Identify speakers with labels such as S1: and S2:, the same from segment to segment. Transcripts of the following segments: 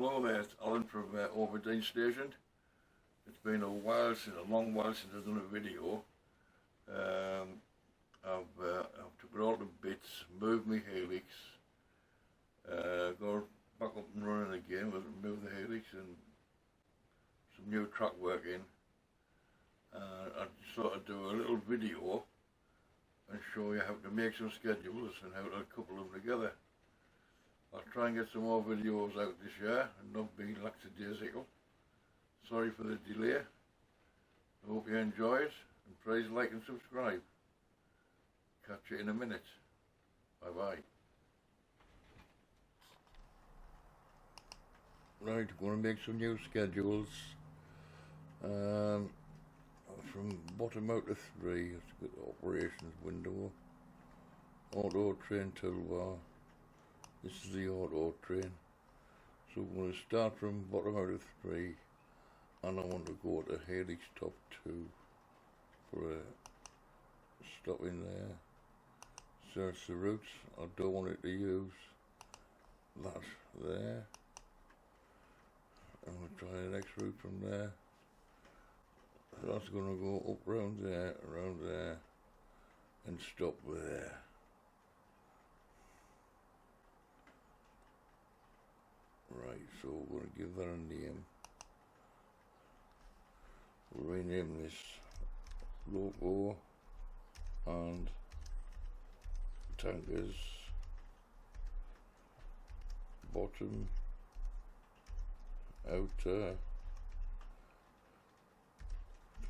S1: Hello there, it's Alan from Overdene Station. It's been a long while since I've done a video. I've took it all to bits, moved my helix, got back up and running again, moved the helix and some new track work in. I just thought I'd do a little video and show you how to make some schedules and how to couple them together. I'll try and get some more videos out this year and not be lackadaisical. Sorry for the delay. I hope you enjoy it, and please like and subscribe. Catch you in a minute. Bye bye. Right, I'm going to make some new schedules. From bottom out to 3, let's get the operations window. Auto train toolbar. This is the auto train. So we're going to start from bottom out of 3, and I want to go to helix top 2 for a stop in there. Search the routes. I don't want it to use that there. I'm going to try the next route from there. So that's going to go up around there, and stop there. Right, so we're going to give that a name. We'll rename this logo and tankers bottom outer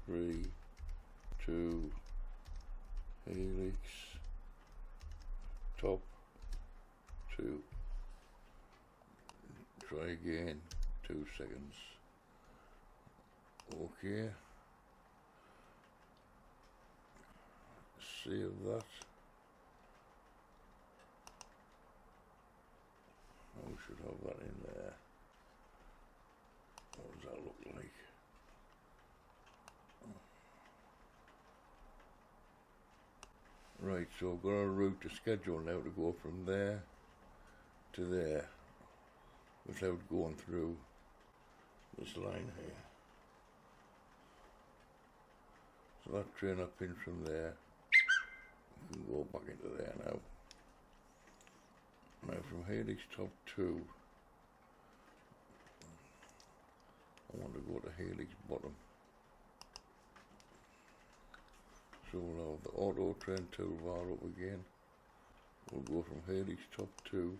S1: 3 2 helix top 2. Try again, 2 seconds. Okay. Save that. We should have that in there. What does that look like? Right, so I've got a route to schedule now to go from there to there without going through this line here. So that train I pinned from there, we can go back into there now. Now from helix top 2, I want to go to helix bottom. So we'll have the auto train toolbar up again. We'll go from helix top 2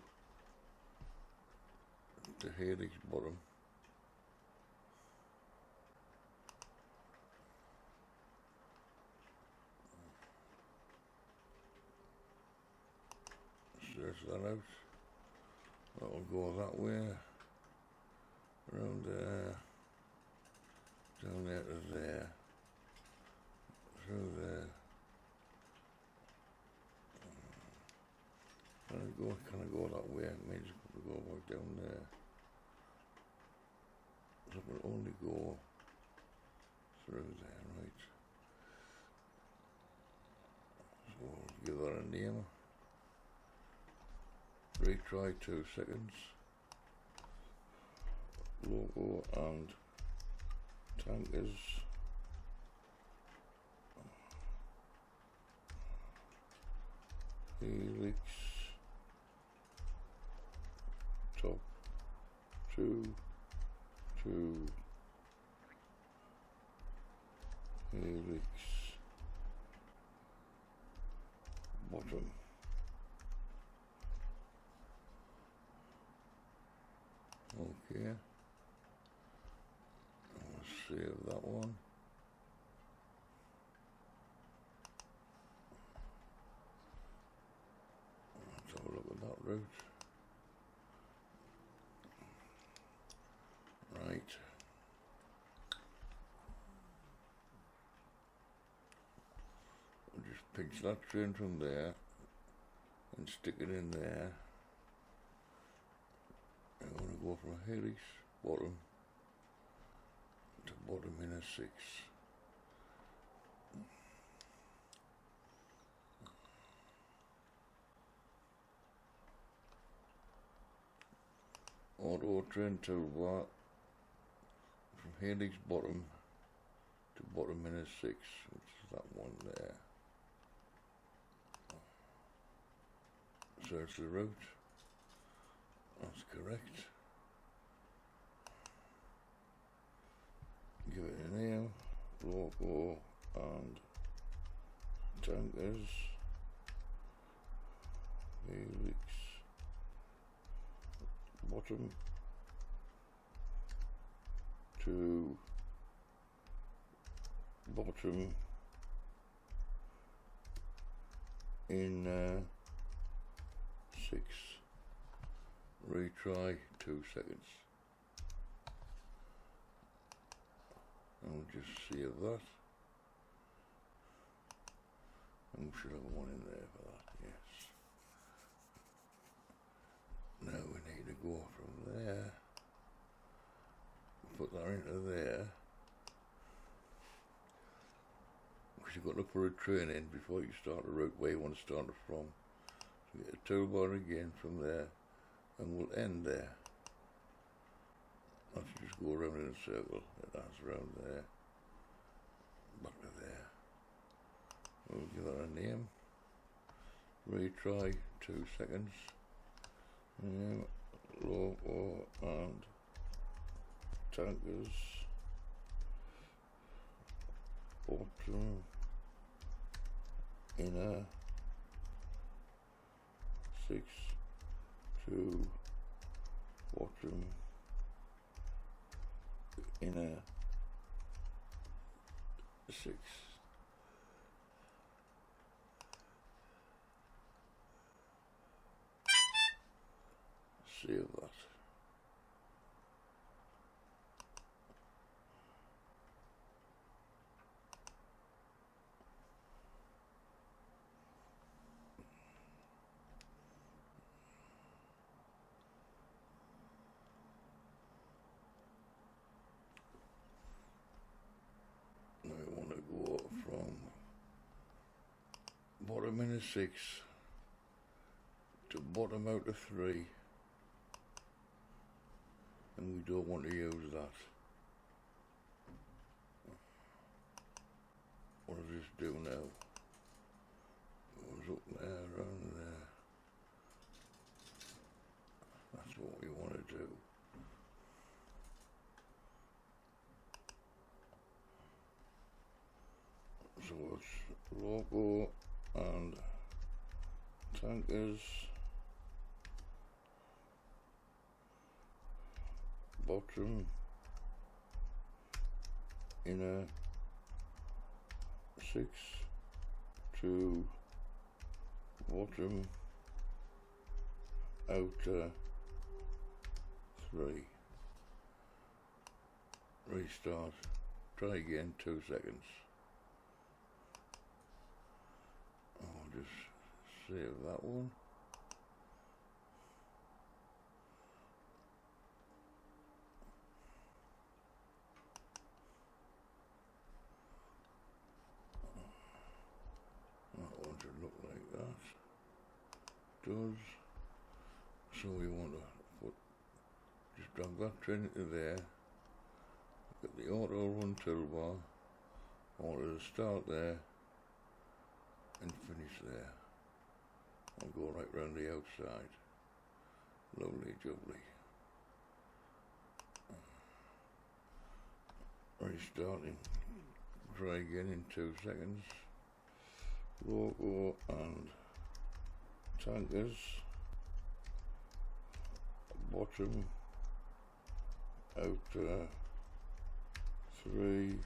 S1: to helix bottom. Search that out. That will go that way, around there, down there to there, through there. Can I go that way? It means I go back down there. So I can only go through there, right? So we'll give that a name. Retry 2 seconds. Logo and tankers. Helix top 2 helix bottom. Okay, I'll save that one. Let's have a look at that route. Right. I'll just pinch that train from there and stick it in there. I'm going to go from helix bottom to bottom in a 6. auto train toolbar from helix bottom to bottom in a 6, which is that one there. Search the route. That's correct. Give it a name, logo and tankers, helix, bottom to bottom in 6. Retry 2 seconds. And we'll just save that. And we should have one in there for that, yes. Now we need to go from there, put that into there, because you've got to put a train in before you start the route where you want to start it from. So get a toolbar again from there, and we'll end there. Not to just go around in a circle, that's around there, back to there. We'll give that a name, retry 2 seconds, logo and tankers, bottom, inner, 6 to bottom, inner 6. Save that. Now I want to go from bottom in a 6 to bottom out of 3. And we don't want to use that. What does this do now? Goes up there, around there. That's what we want to do. So it's logo and tankers, bottom, inner 6 to bottom, outer 3. Restart, try again, 2 seconds. I'll just save that one. That one should look like that. Does. So we want to put, just drag that train into there. Get the auto run toolbar. I want it to start there and finish there. I'll go right round the outside. Lovely jubbly. Restarting. Try again in 2 seconds. Logo and tankers. Bottom. Outer 3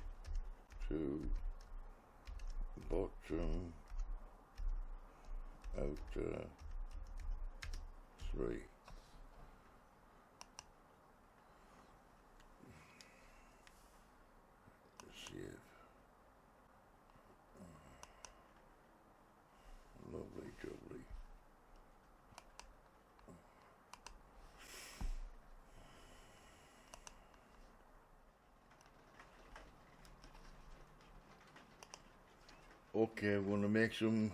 S1: to bottom. Outer 3. Save. Lovely jubbly. Okay, we're going to make some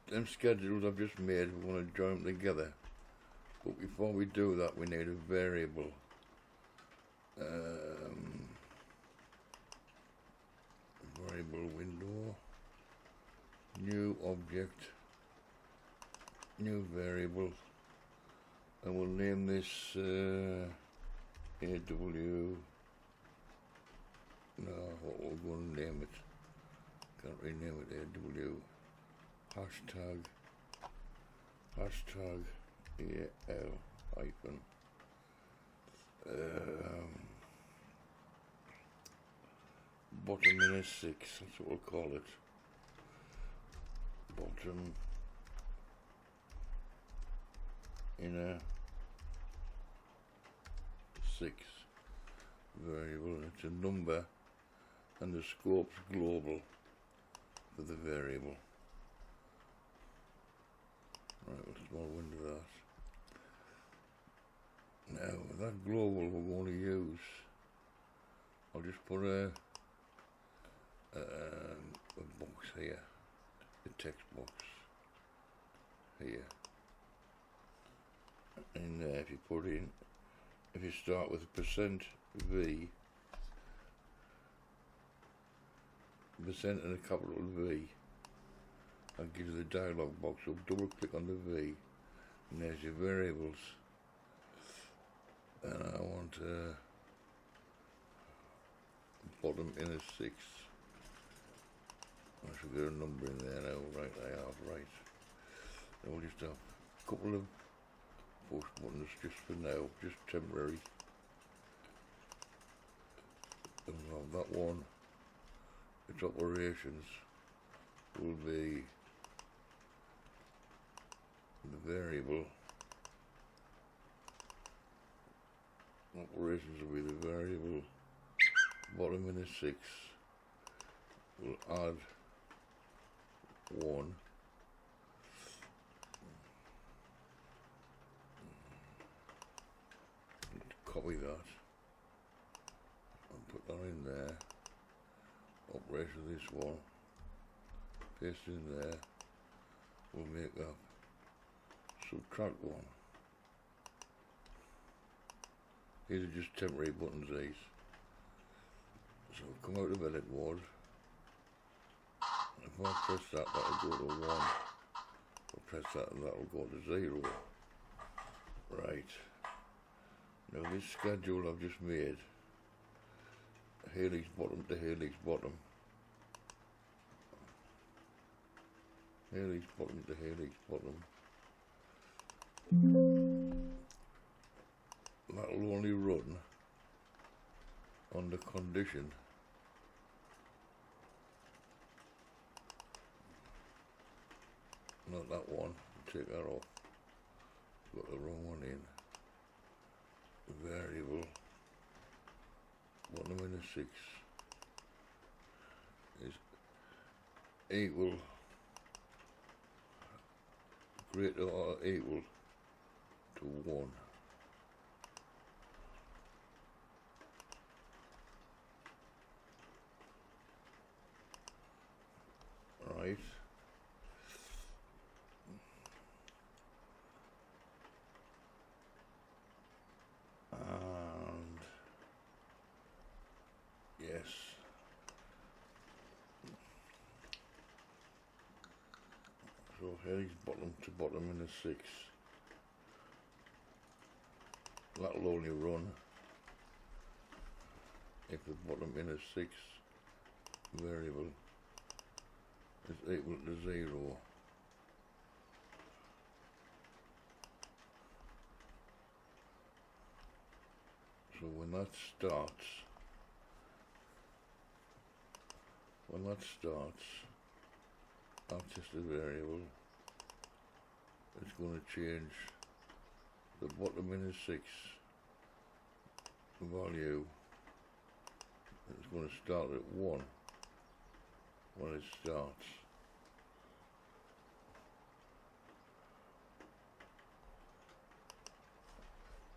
S1: them schedules I've just made. We want to join them together. But before we do that, we need a variable. Variable window, new object, new variable, and we'll name this AW. No, what we're going to name it? Can't rename it AW. Hashtag AL hyphen. Bottom inner 6, that's what we'll call it. Bottom inner 6 variable. It's a number and the scope's global for the variable. Right, what's small window that. Now with that global we're going to use, I'll just put a box here, a text box here, and there if you put in, if you start with %V, percent and a capital V, that gives you the dialog box, so double click on the V, and there's your variables, and I want bottom inner 6. I should get a number in there now. Right, I have, right. Now we'll just have a couple of push buttons just for now, just temporary. And we'll have that one. Its operations will be the variable. Operations will be the variable. Bottom inner 6 will add 1. Copy that and put that in there. Operation this one. Paste in there. We'll make up subtract 1. These are just temporary buttons, these. So come out of edit mode. If I press that, that'll go to 1. I'll press that and that'll go to 0. Right. Now this schedule I've just made, helix bottom to helix bottom. Helix bottom to helix bottom. That'll only run on the condition not that one, take that off, got the wrong one in. Variable bottom inner 6 is equal, greater or equal to 1. Right. And yes. So headings bottom to bottom in a 6. That'll only run if the bottom in a 6 variable is equal to 0. So when that starts, that's just a variable. It's going to change the bottom in a 6 value. It's going to start at 1 when it starts.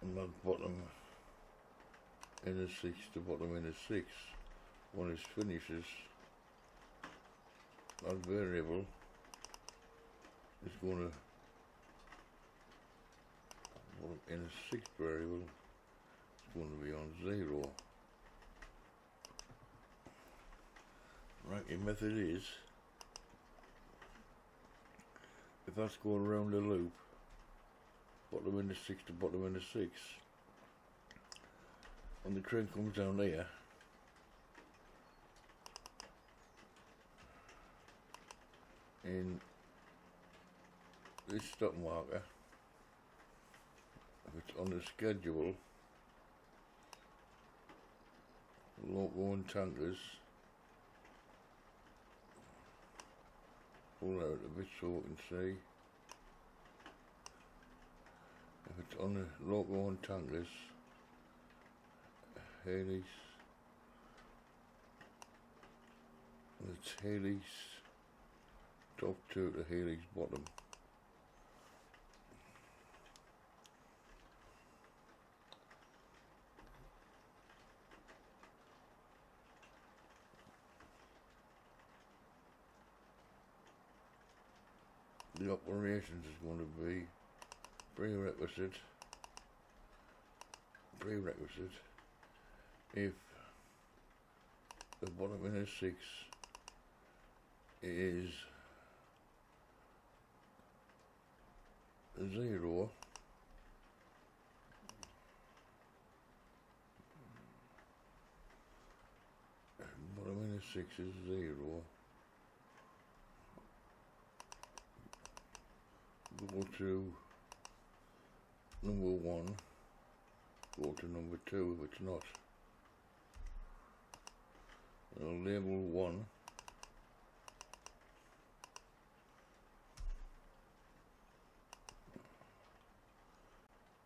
S1: And that bottom in a 6 to bottom in a 6, when it finishes, that variable is going to Well, in a sixth variable, it's going to be on 0. Right, your method is, if that's going around the loop, bottom in the 6 to bottom in the 6, when the train comes down here, in this stop marker, if it's on the schedule, local and tankers, pull out a bit so we can see. If it's on the local and tankers, Haley's, and it's Haley's top 2 to Haley's bottom. The operations is going to be prerequisite if the bottom in a 6 is 0, bottom in a 6 is 0, go to number 1, go to number 2 if it's not. I'll label 1,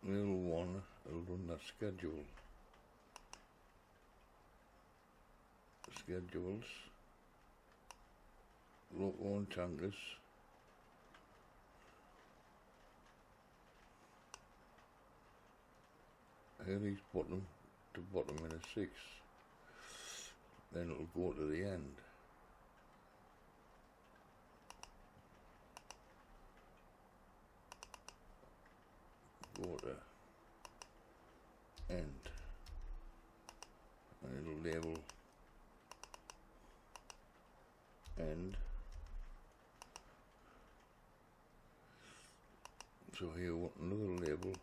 S1: label 1, I'll run that schedule. Schedules, local and tankers, Haley's bottom to bottom in a 6, then it'll go to the end. Go to end, and it'll label end. So here we want another label,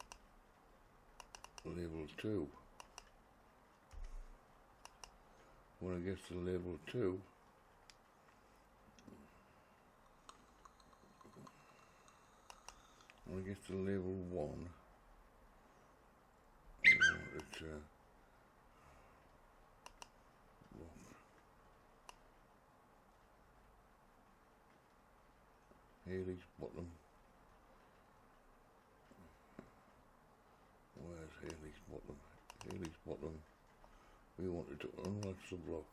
S1: label 2. When it gets to label 2, when it gets to label 1, I want it to Haley's bottom. Where's Haley's bottom? Haley's bottom. We wanted to unlatch the block,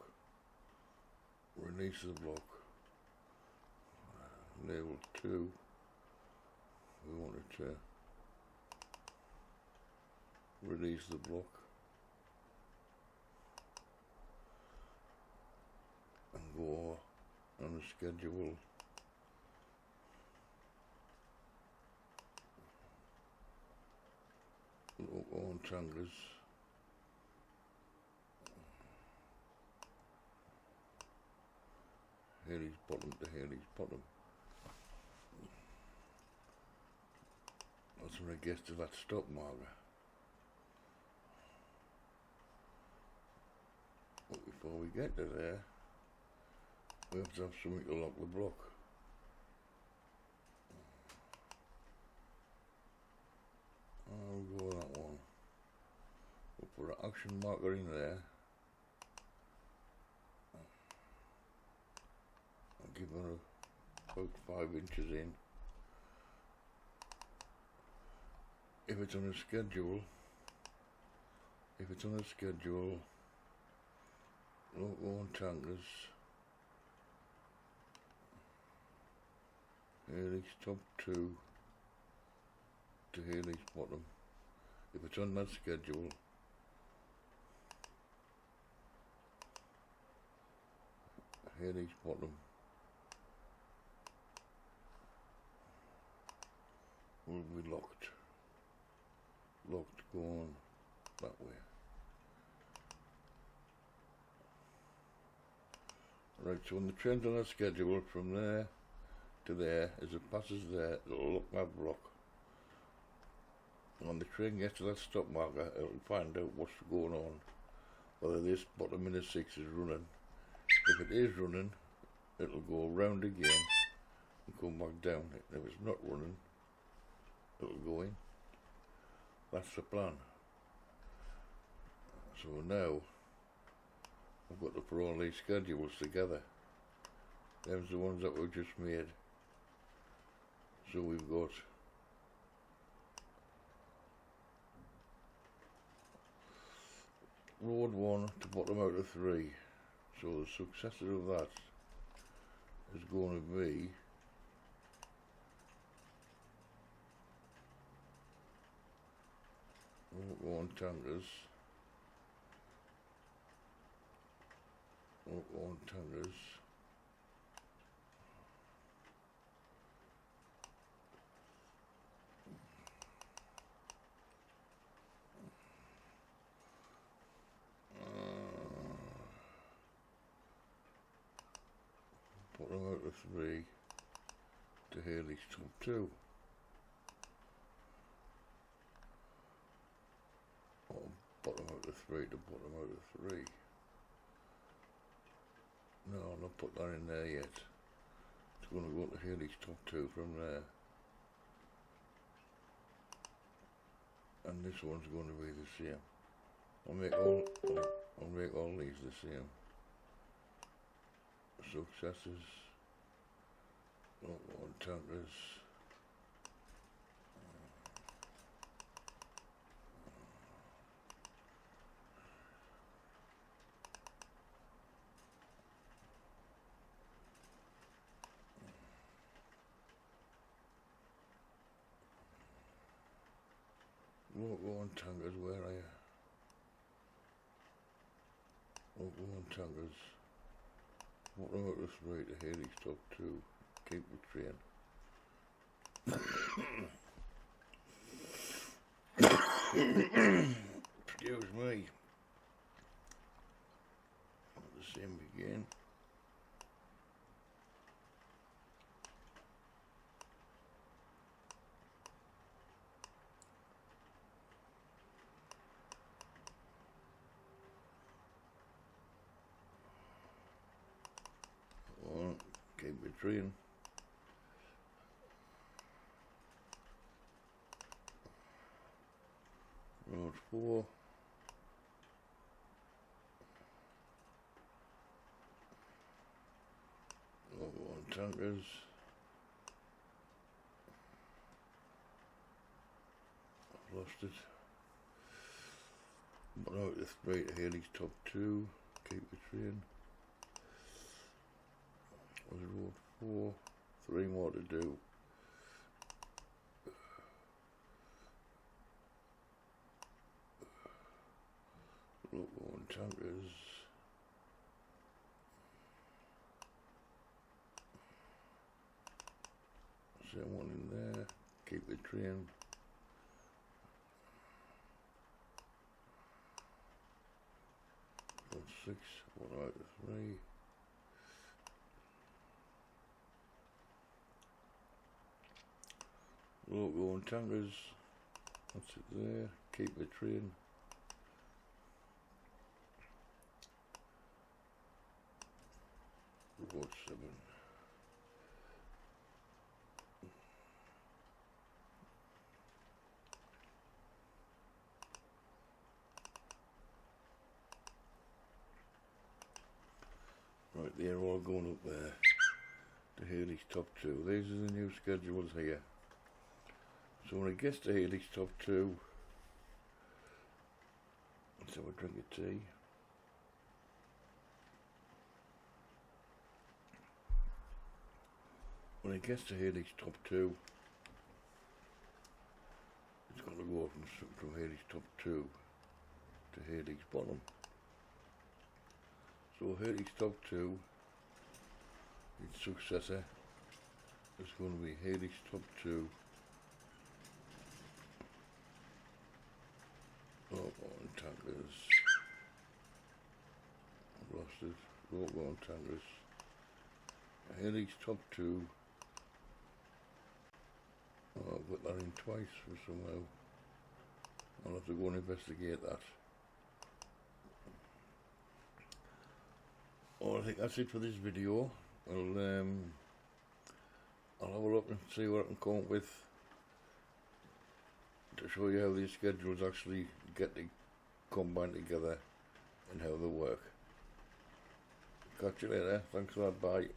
S1: release the block. Label 2. We wanted to release the block and go on the schedule. Local and tankers, Haley's bottom to Haley's bottom. That's when it gets to that stop marker. But before we get to there, we have to have something to lock the block. I'll go with that one. We'll put an action marker in there. I'll give it about 5 inches in. If it's on a schedule, local and tankers, Haley's top 2 to Haley's bottom. If it's on that schedule, Haley's bottom will be locked. locked going that way. Right, so when the train's on a schedule from there to there, as it passes there, it'll look that block. And when the train gets to that stop marker, it'll find out what's going on, whether this bottom minute 6 is running. If it is running, it'll go round again and come back down. If it's not running, it'll go in. That's the plan. So now I've got to put all these schedules together. Them's the ones that we've just made. So we've got road 1 to bottom out of 3. So the successor of that is going to be road 1 Tangers. Road 1 Tangers. Bottom out of 3 to Haley's top 2. Or bottom out of 3 to bottom out of 3. No, I'll not put that in there yet. It's going to go to Haley's top 2 from there. And this one's going to be the same. I'll make all these the same. Successes, road 1 Tankers, road 1 Tankers, where are you? Road 1 Tankers. Bottom out of 3 to Haley's top 2. Keep the train. Excuse me. The same again. Keep the train. Road 4. Road 1 Tankers. I've lost it. But out the 3 to Haley's top 2. Keep the train. Road 4, 3 more to do. Road 1 Tankers. Same one in there. Keep the train. Road 6, 1 out of 3. Road 1 Tankers, that's it there, keep the train. Road 7. Right, they're all going up there to Haley's top 2. These are the new schedules here. So when it gets to Haley's top 2, let's have a drink of tea. When it gets to Haley's top 2, it's got to go from Haley's top 2 to Haley's bottom. So Haley's top 2, its successor is going to be Haley's top 2 tankers. I've lost it. Rope tankers. Helix top 2. Oh, I've got that in twice for somehow. I'll have to go and investigate that. Oh, I think that's it for this video. I'll have a look and see what I can come up with to show you how these schedules actually get to combine together and how they work. Catch you later. Thanks for that. Bye.